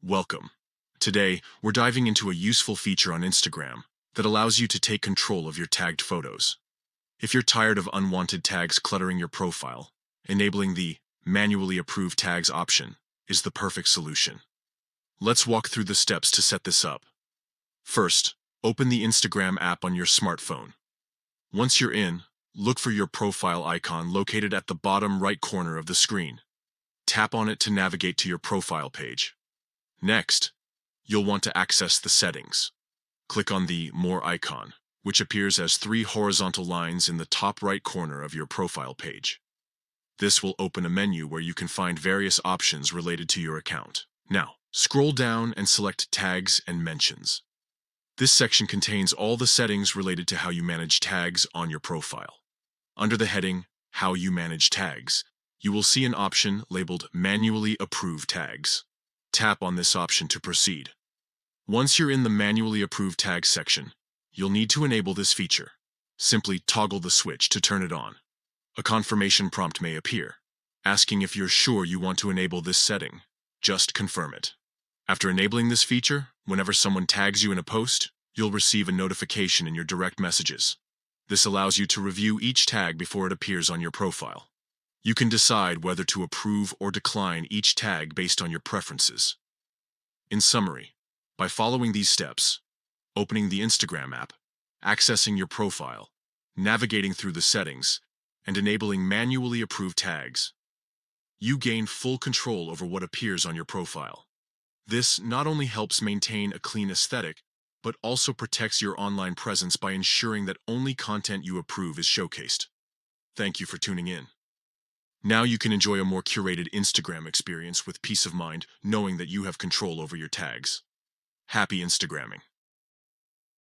Welcome. Today, we're diving into a useful feature on Instagram that allows you to take control of your tagged photos. If you're tired of unwanted tags cluttering your profile, enabling the Manually Approved Tags option is the perfect solution. Let's walk through the steps to set this up. First, open the Instagram app on your smartphone. Once you're in, look for your profile icon located at the bottom right corner of the screen. Tap on it to navigate to your profile page. Next, you'll want to access the settings. Click on the More icon, which appears as three horizontal lines in the top right corner of your profile page. This will open a menu where you can find various options related to your account. Now, scroll down and select Tags and Mentions. This section contains all the settings related to how you manage tags on your profile. Under the heading, How You Manage Tags, you will see an option labeled Manually Approved Tags. Tap on this option to proceed. Once you're in the Manually Approved Tags section, you'll need to enable this feature. Simply toggle the switch to turn it on. A confirmation prompt may appear, asking if you're sure you want to enable this setting. Just confirm it. After enabling this feature, whenever someone tags you in a post, you'll receive a notification in your direct messages. This allows you to review each tag before it appears on your profile. You can decide whether to approve or decline each tag based on your preferences. In summary, by following these steps, opening the Instagram app, accessing your profile, navigating through the settings, and enabling manually approved tags, you gain full control over what appears on your profile. This not only helps maintain a clean aesthetic, but also protects your online presence by ensuring that only content you approve is showcased. Thank you for tuning in. Now you can enjoy a more curated Instagram experience with peace of mind, knowing that you have control over your tags. Happy Instagramming!